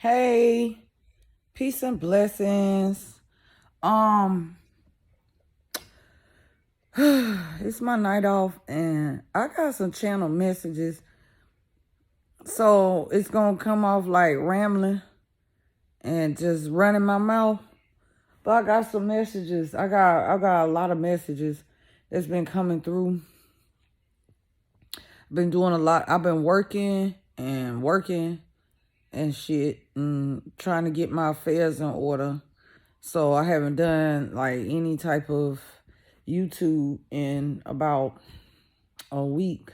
Hey, peace and blessings. Um, it's my night off and I got some channel messages. So it's gonna come off like rambling and just running my mouth. But I got some messages. I got a lot of messages that's been coming through. Been doing a lot. I've been working and shit and trying to get my affairs in order. So I haven't done like any type of YouTube in about a week.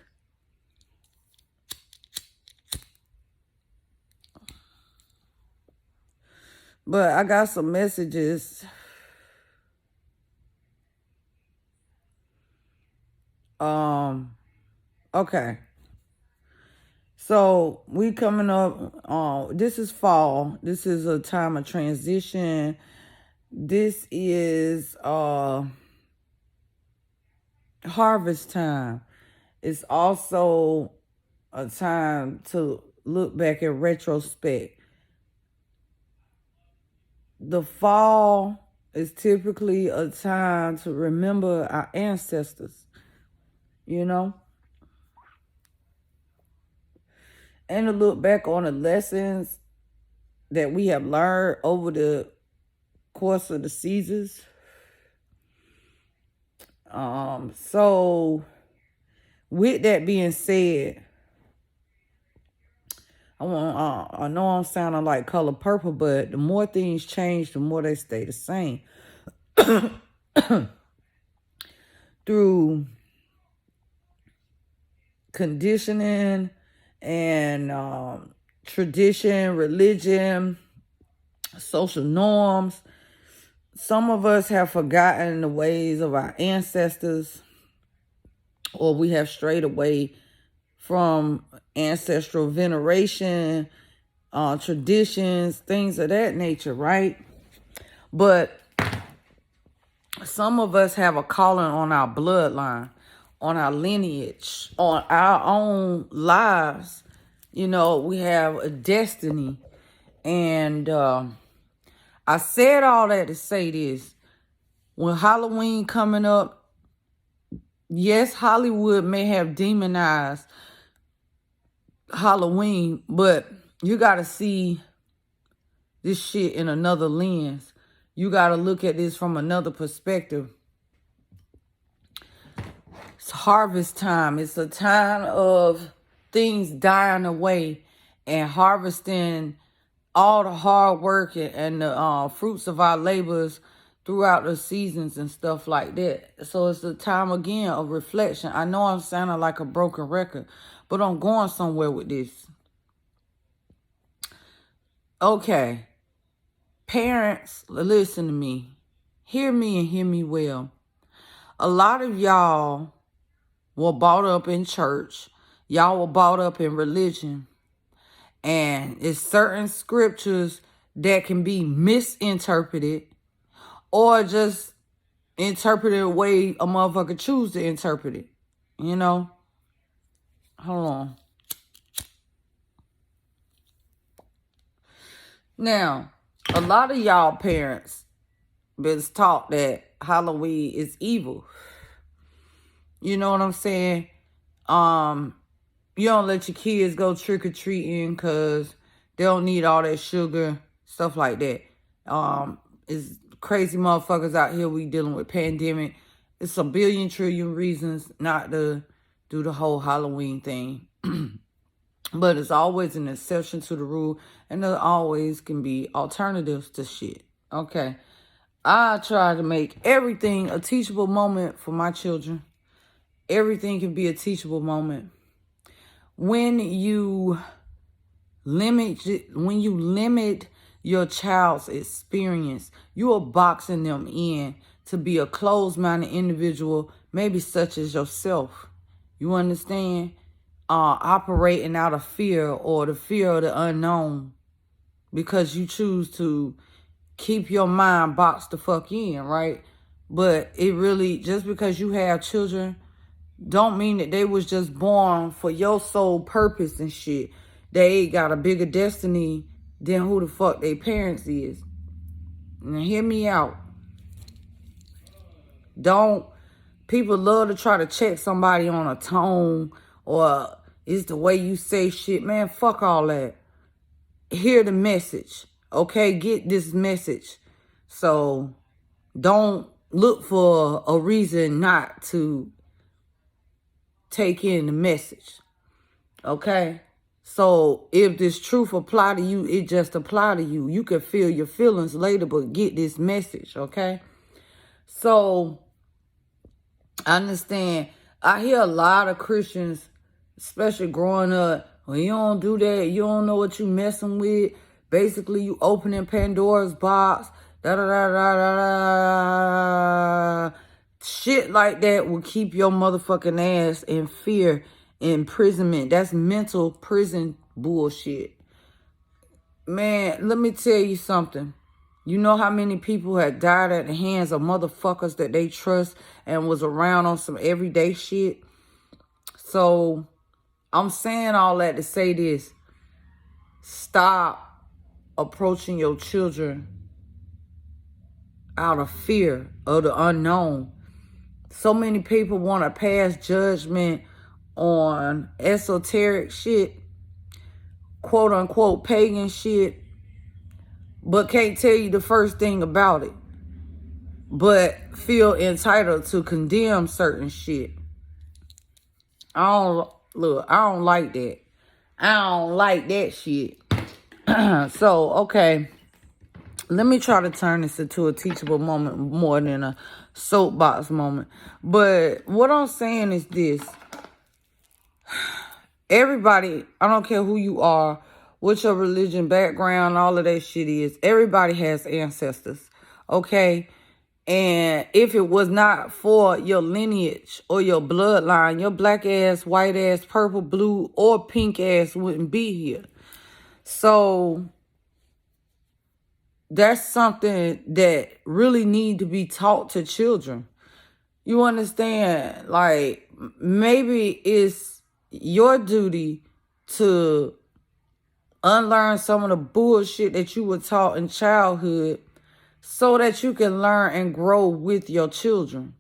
But I got some messages. Okay. So we coming up, this is fall. This is a time of transition. This is harvest time. It's also a time to look back in retrospect. The fall is typically a time to remember our ancestors, you know, and to look back on the lessons that we have learned over the course of the seasons. So with that being said, I know I'm sounding like Color Purple, but the more things change, the more they stay the same. Through conditioning and tradition, religion, social norms, some of us have forgotten the ways of our ancestors, or we have strayed away from ancestral veneration, traditions, things of that nature, right? But some of us have a calling on our bloodline, on our lineage, on our own lives. You know, we have a destiny. And I said all that to say this. When Halloween coming up, yes, Hollywood may have demonized Halloween, but you got to see this shit in another lens. You got to look at this from another perspective. It's harvest time. It's a time of things dying away and harvesting all the hard work and the fruits of our labors throughout the seasons and stuff like that. So it's a time, again, of reflection. I know I'm sounding like a broken record, but I'm going somewhere with this. Okay. Parents, listen to me. Hear me and hear me well. A lot of y'all were brought up in church. Y'all were brought up in religion. And it's certain scriptures that can be misinterpreted or just interpreted the way a motherfucker choose to interpret it. You know? Hold on. Now, a lot of y'all parents been taught that Halloween is evil. You know what I'm saying? You don't let your kids go trick-or-treating because they don't need all that sugar, stuff like that. It's crazy motherfuckers out here. We dealing with pandemic. It's a billion trillion reasons not to do the whole Halloween thing. But it's always an exception to the rule, and there always can be alternatives to shit. Okay. I try to make everything a teachable moment for my children. Everything can be a teachable moment. When you limit your child's experience, you are boxing them in to be a closed-minded individual, maybe such as yourself. You understand? Operating out of fear or the fear of the unknown because you choose to keep your mind boxed the fuck in, right? But it really, just because you have children, don't mean that they was just born for your sole purpose and shit. They got a bigger destiny than who the fuck their parents is. Now hear me out. People love to try to check somebody on a tone or it's the way you say shit. Man, fuck all that. Hear the message, okay? Get this message. So don't look for a reason not to take in the message, okay? So if this truth apply to you, it just apply to you. You can feel your feelings later, but get this message, okay? So I understand. I hear a lot of Christians, especially growing up, well, you don't do that. You don't know what you messing with. Basically, you opening Pandora's box. Da-da-da-da-da-da. Shit like that will keep your motherfucking ass in fear, imprisonment. That's mental prison bullshit. Man, let me tell you something. You know how many people had died at the hands of motherfuckers that they trust and was around on some everyday shit? So I'm saying all that to say this. Stop approaching your children out of fear of the unknown. So many people want to pass judgment on esoteric shit, quote unquote pagan shit, but can't tell you the first thing about it, but feel entitled to condemn certain shit. I don't like that. I don't like that shit. So, okay. Let me try to turn this into a teachable moment more than a soapbox moment. But what I'm saying is this. Everybody, I don't care who you are, what your religion, background, all of that shit is. Everybody has ancestors, okay? And if it was not for your lineage or your bloodline, your black ass, white ass, purple, blue, or pink ass wouldn't be here. So that's something that really need to be taught to children. You understand? Like, maybe it's your duty to unlearn some of the bullshit that you were taught in childhood so that you can learn and grow with your children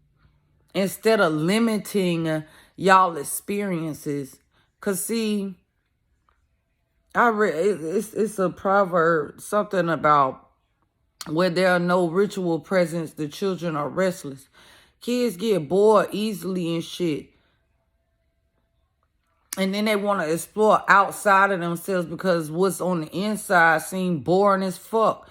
instead of limiting y'all experiences. Because, see, I read it's a proverb, something about where there are no ritual presents, the children are restless. Kids get bored easily and shit. And then they want to explore outside of themselves because what's on the inside seems boring as fuck.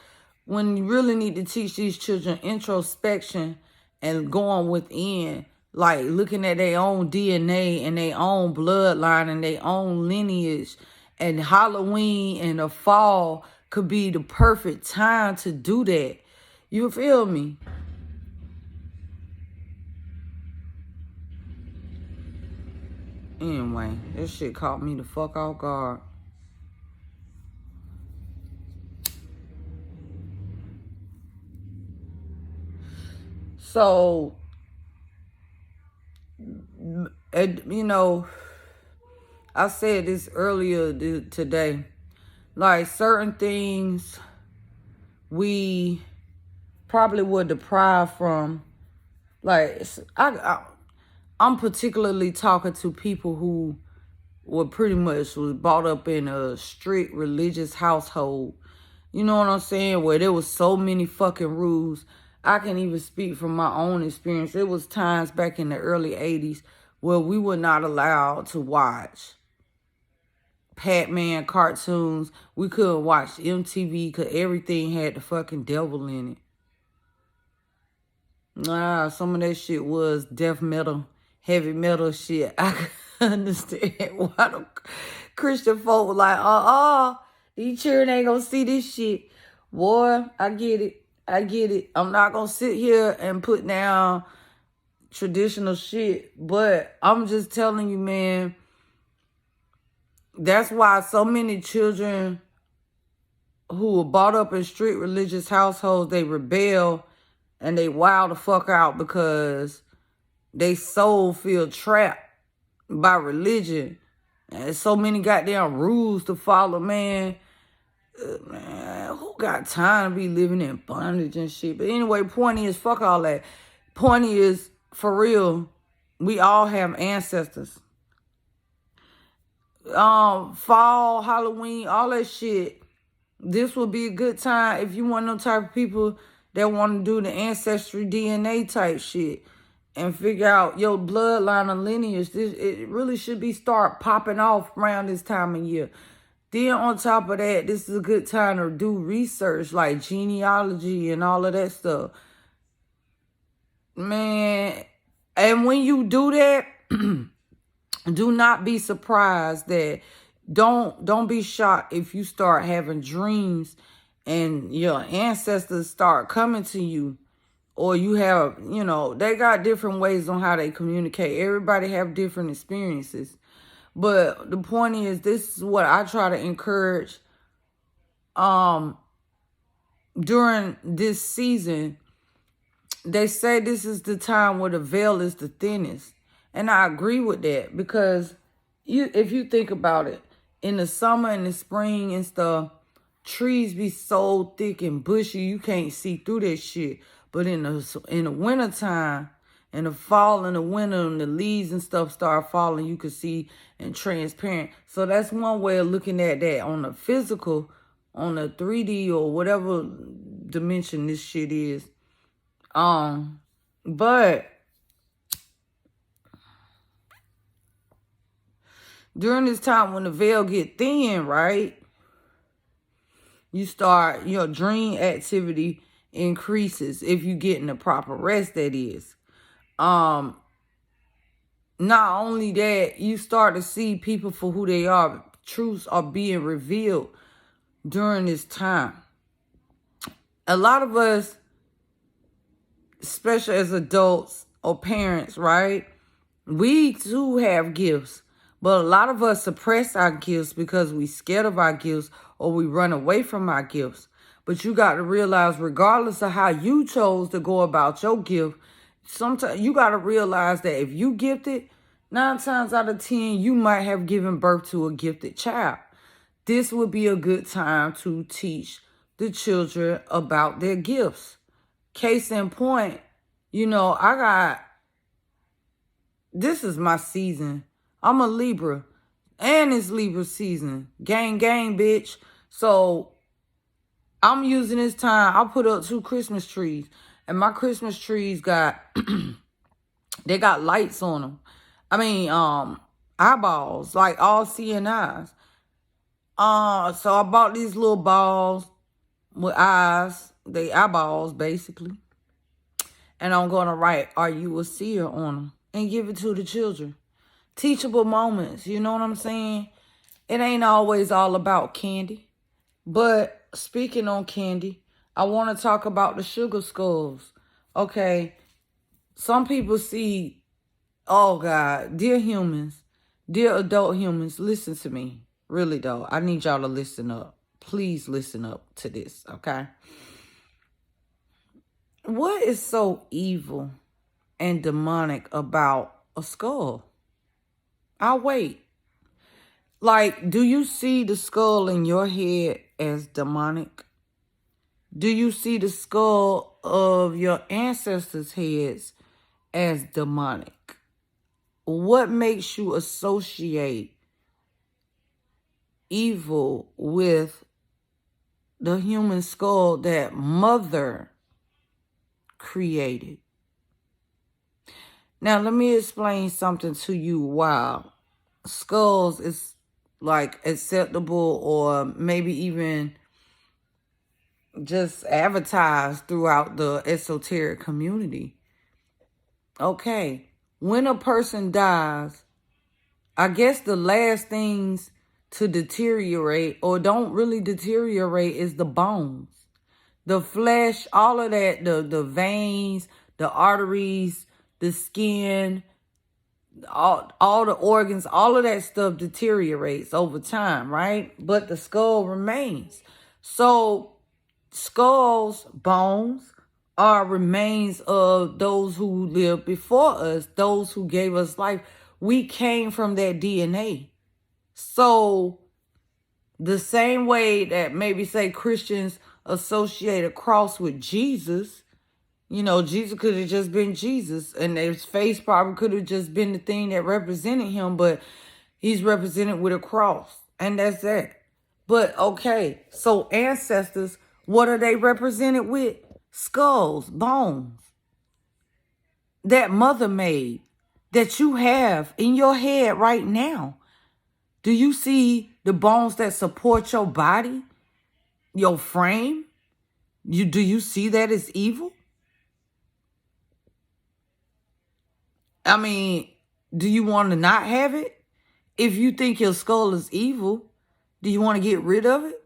When you really need to teach these children introspection and going within, like looking at their own DNA and their own bloodline and their own lineage. And Halloween and the fall could be the perfect time to do that. You feel me? Anyway, this shit caught me the fuck off guard. So, you know, I said this earlier today. Like, certain things we probably were deprived from. Like, I'm particularly talking to people who were pretty much was brought up in a strict religious household. You know what I'm saying? Where there was so many fucking rules. I can even speak from my own experience. There was times back in the early 80s where we were not allowed to watch Pac-Man cartoons. We couldn't watch MTV because everything had the fucking devil in it. Nah, some of that shit was death metal, heavy metal shit. I can understand why the Christian folk were like, these children ain't gonna see this shit. Boy, I get it. I'm not gonna sit here and put down traditional shit, but I'm just telling you, man, that's why so many children who were brought up in strict religious households, they rebel and they wild the fuck out because they soul feel trapped by religion. And so many goddamn rules to follow, man. Man, who got time to be living in bondage and shit? But anyway, point is, fuck all that. Point is, for real, we all have ancestors. Fall, Halloween, all that shit. This would be a good time if you want no type of people that want to do the ancestry DNA type shit and figure out your bloodline and lineage. It really should be start popping off around this time of year. Then on top of that, this is a good time to do research like genealogy and all of that stuff. Man, and when you do that, do not be surprised that don't be shocked if you start having dreams and your ancestors start coming to you, or you have, they got different ways on how they communicate. Everybody have different experiences. But the point is, this is what I try to encourage during this season. They say this is the time where the veil is the thinnest. And I agree with that, because if you think about it, in the summer and the spring and stuff, trees be so thick and bushy you can't see through that shit. But in the wintertime, in the fall and the winter, and the leaves and stuff start falling, you can see and transparent. So that's one way of looking at that on the physical, on the 3D or whatever dimension this shit is. But during this time when the veil get thin, right, you start, your dream activity increases if you getting the proper rest, that is. Not only that, you start to see people for who they are. Truths are being revealed during this time. A lot of us, especially as adults or parents, right, we too have gifts. But a lot of us suppress our gifts because we scared of our gifts, or we run away from our gifts. But you got to realize, regardless of how you chose to go about your gift, sometimes you got to realize that if you gifted, 9 times out of 10, you might have given birth to a gifted child. This would be a good time to teach the children about their gifts. Case in point, this is my season. I'm a Libra, and it's Libra season. Gang, gang, bitch. So I'm using this time. I put up 2 Christmas trees, and my Christmas trees they got lights on them. I mean, eyeballs, like all seeing eyes. So I bought these little balls with eyes. They eyeballs, basically. And I'm going to write, "Are you a seer?" on them and give it to the children. Teachable moments, you know what I'm saying? It ain't always all about candy. But speaking on candy, I want to talk about the sugar skulls. Okay, some people see, oh God, dear humans, dear adult humans, listen to me. Really though, I need y'all to listen up. Please listen up to this, okay? What is so evil and demonic about a skull? I'll wait. Like, do you see the skull in your head as demonic? Do you see the skull of your ancestors' heads as demonic? What makes you associate evil with the human skull that Mother created? Now, let me explain something to you. Wow, skulls is like acceptable, or maybe even just advertised throughout the esoteric community. Okay, when a person dies, I guess the last things to deteriorate, or don't really deteriorate, is the bones, the flesh, all of that, the veins, the arteries, the skin, all the organs, all of that stuff deteriorates over time, right? But the skull remains. So skulls, bones, are remains of those who lived before us, those who gave us life. We came from that DNA. So The same way that maybe say Christians associate a cross with Jesus, Jesus could have just been Jesus, and his face probably could have just been the thing that represented him, but he's represented with a cross, and that's that. But okay, so ancestors, what are they represented with? Skulls, bones that mother made, that you have in your head right now. Do you see the bones that support your body, your frame? Do you see that as evil? I mean, do you want to not have it? If you think your skull is evil, do you want to get rid of it?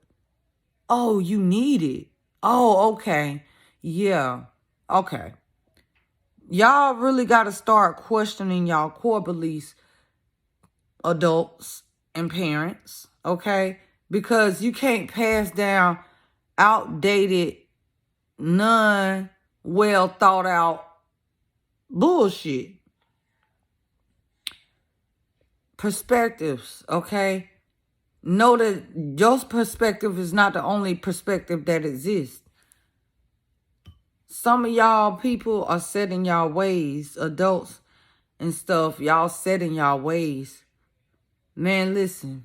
Oh, you need it. Oh, okay. Yeah. Okay. Y'all really got to start questioning y'all core beliefs, adults and parents, okay? Because you can't pass down outdated, none well thought out bullshit. Perspectives, okay? Know that your perspective is not the only perspective that exists. Some of y'all people are set in y'all ways, adults and stuff, y'all set in y'all ways. Man, listen,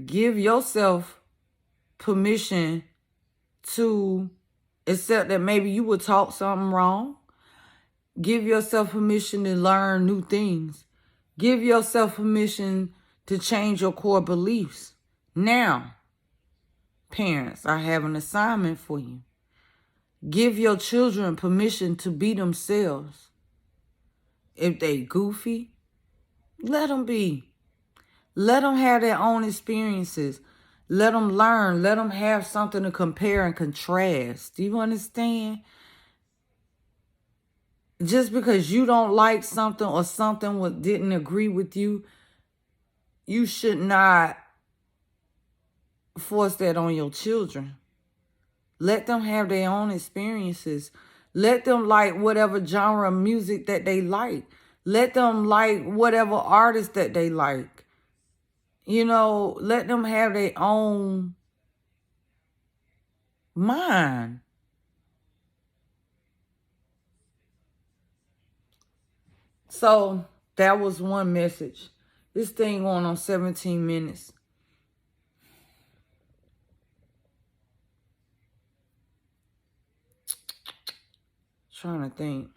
give yourself permission to accept that maybe you were taught something wrong. Give yourself permission to learn new things. Give yourself permission to change your core beliefs. Now, parents, I have an assignment for you. Give your children permission to be themselves. If they goofy, let them be. Let them have their own experiences. Let them learn. Let them have something to compare and contrast. Do you understand? Just because you don't like something or something didn't agree with you, you should not force that on your children. Let them have their own experiences. Let them like whatever genre of music that they like. Let them like whatever artist that they like. Let them have their own mind. So that was one message. This thing going on 17 minutes. Trying to think.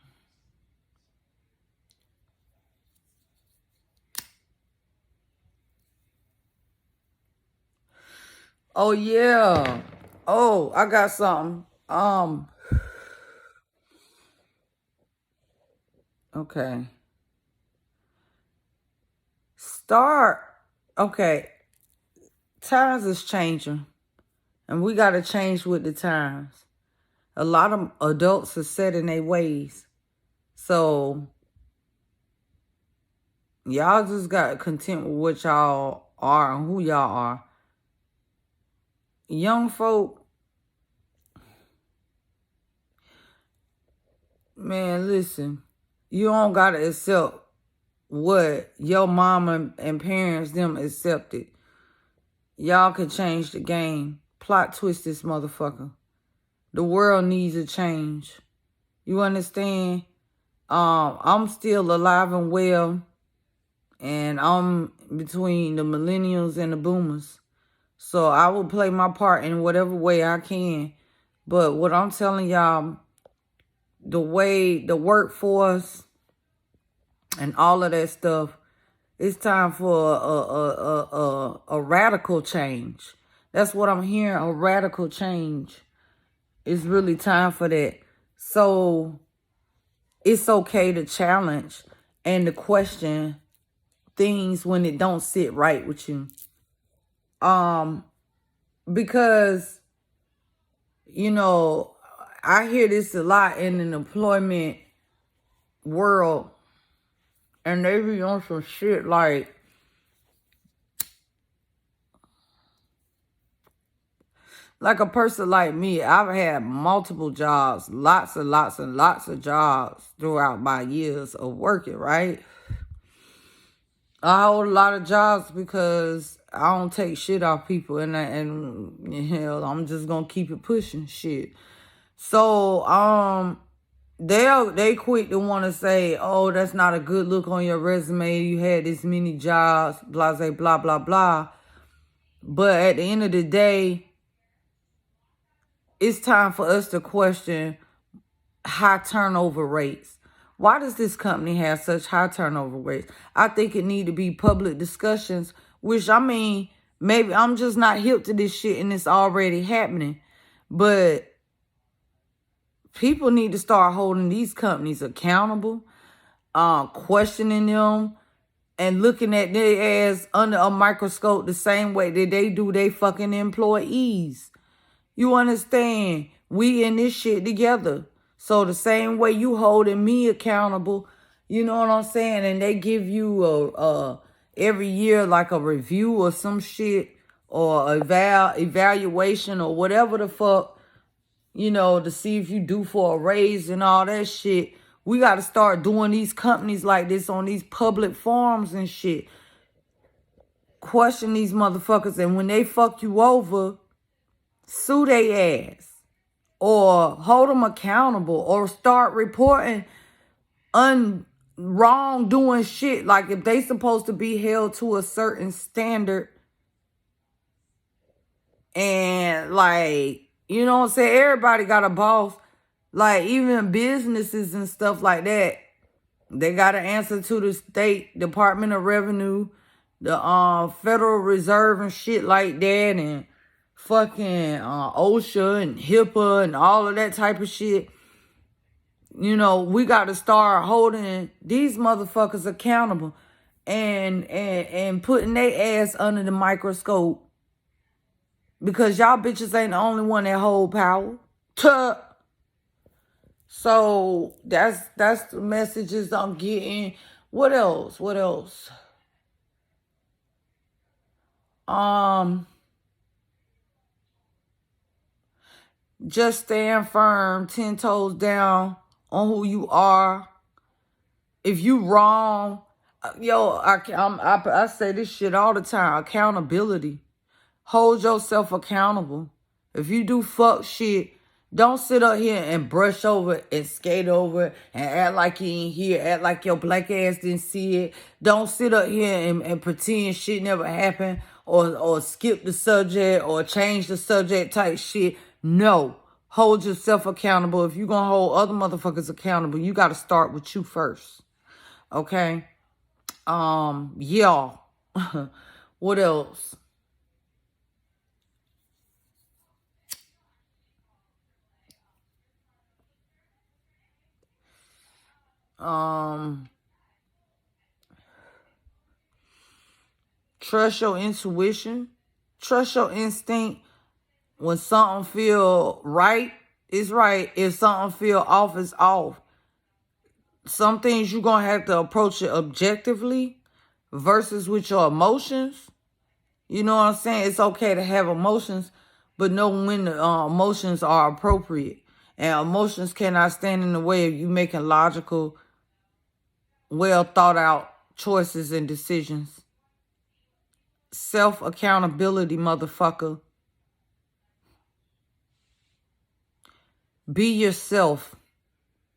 Oh yeah. Oh, I got something. Okay. Okay. Times is changing, and we got to change with the times. A lot of adults are set in their ways. So y'all just got to content with what y'all are and who y'all are. Young folk, man, listen. You don't got to accept what your mama and parents, them accepted. Y'all can change the game. Plot twist this motherfucker. The world needs a change. You understand? I'm still alive and well, and I'm between the millennials and the boomers. So I will play my part in whatever way I can. But what I'm telling y'all, the way the workforce and all of that stuff, it's time for a radical change. That's what I'm hearing, a radical change. It's really time for that. So it's okay to challenge and to question things when it don't sit right with you. Because, I hear this a lot in an employment world, and they be on some shit like a person like me. I've had multiple jobs, lots and lots and lots of jobs throughout my years of working, right? I hold a lot of jobs because I don't take shit off people, and hell, I'm just gonna keep it pushing shit. So they quick to want to say, oh, that's not a good look on your resume. You had this many jobs, blah, blah, blah, blah, blah. But at the end of the day, it's time for us to question high turnover rates. Why does this company have such high turnover rates? I think it need to be public discussions, which, I mean, maybe I'm just not hip to this shit and it's already happening. But people need to start holding these companies accountable, questioning them, and looking at their ass under a microscope the same way that they do their fucking employees. You understand? We in this shit together. So the same way you holding me accountable, you know what I'm saying? And they give you every year like a review or some shit, or evaluation or whatever the fuck, you know, to see if you due for a raise and all that shit. We got to start doing these companies like this on these public forums and shit. Question these motherfuckers, and when they fuck you over, sue they ass. Or hold them accountable, or start reporting wrongdoing shit. Like if they supposed to be held to a certain standard, and like, you know what I'm saying, everybody got a boss. Like even businesses and stuff like that, they got to answer to the State Department of Revenue, the Federal Reserve and shit like that, and fucking OSHA and HIPAA and all of that type of shit. You know, we got to start holding these motherfuckers accountable and putting their ass under the microscope, because y'all bitches ain't the only one that hold power. So that's the messages I'm getting. What else? Just stand firm, 10 toes down on who you are. If you wrong, I say this shit all the time. Accountability. Hold yourself accountable. If you do fuck shit, don't sit up here and brush over and skate over and act like you ain't here, act like your black ass didn't see it. Don't sit up here and pretend shit never happened, or skip the subject or change the subject type shit. No. Hold yourself accountable. If you're going to hold other motherfuckers accountable, you got to start with you first. Okay? Yeah. What else? Trust your intuition. Trust your instinct. When something feel right, it's right. If something feel off, it's off. Some things you're going to have to approach it objectively versus with your emotions. You know what I'm saying? It's okay to have emotions, but know when the emotions are appropriate. And emotions cannot stand in the way of you making logical, well thought out choices and decisions. Self-accountability, motherfucker. Be yourself.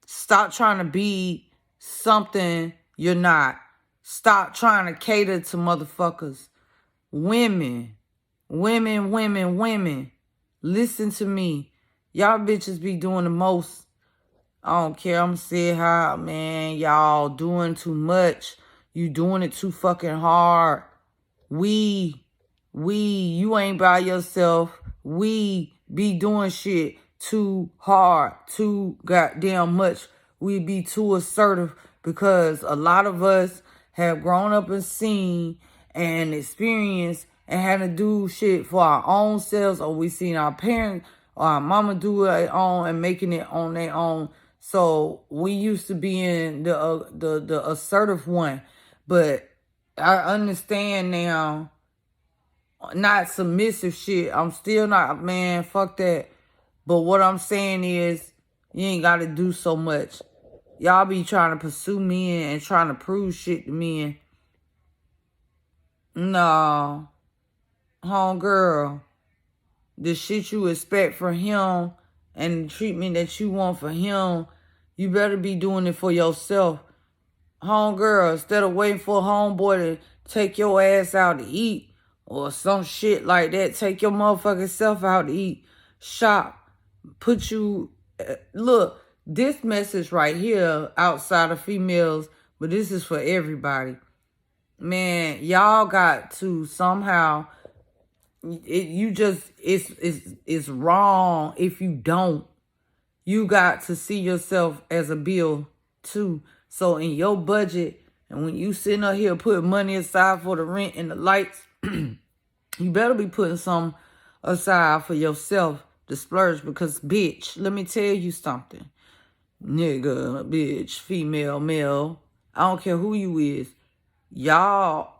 Stop trying to be something you're not. Stop trying to cater to motherfuckers. Women. Listen to me. Y'all bitches be doing the most. I don't care. I'm saying how, man, y'all doing too much. You doing it too fucking hard. You ain't by yourself. We be doing shit too hard, too goddamn much. We be too assertive, because a lot of us have grown up and seen and experienced and had to do shit for our own selves, or we seen our parents or our mama do it on and making it on their own. So we used to be in the assertive one, but I understand now. Not submissive shit. I'm still not, man, fuck that. But what I'm saying is, you ain't got to do so much. Y'all be trying to pursue men and trying to prove shit to men. No. homegirl, the shit you expect from him and the treatment that you want for him, you better be doing it for yourself. Homegirl, instead of waiting for a homeboy to take your ass out to eat or some shit like that, take your motherfucking self out to eat, shop, put you... Look, this message right here outside of females, but this is for everybody. Man, y'all got to somehow... It's wrong if you don't. You got to see yourself as a bill too. So in your budget, and when you sitting up here putting money aside for the rent and the lights, you better be putting some aside for yourself to splurge. Because, bitch, let me tell you something. Nigga, bitch, female, male, I don't care who you is. Y'all,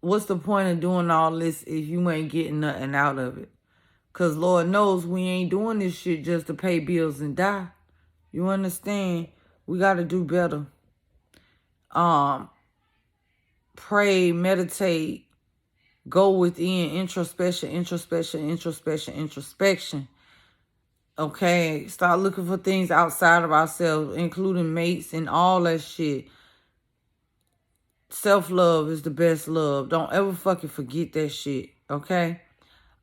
what's the point of doing all this if you ain't getting nothing out of it? Because Lord knows we ain't doing this shit just to pay bills and die. You understand? We got to do better. Pray, meditate, go within, introspection. Okay? Start looking for things outside of ourselves, including mates and all that shit. Self-love is the best love. Don't ever fucking forget that shit, okay?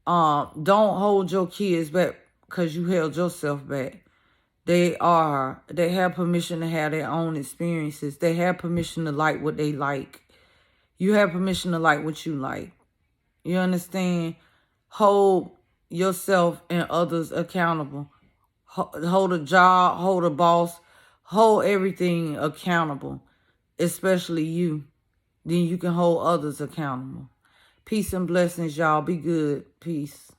Don't hold your kids back because you held yourself back. They have permission to have their own experiences. They have permission to like what they like. You have permission to like what you like. You understand? Hold yourself and others accountable. Hold a job, hold a boss, hold everything accountable, especially you. Then you can hold others accountable. Peace and blessings, y'all. Be good. Peace.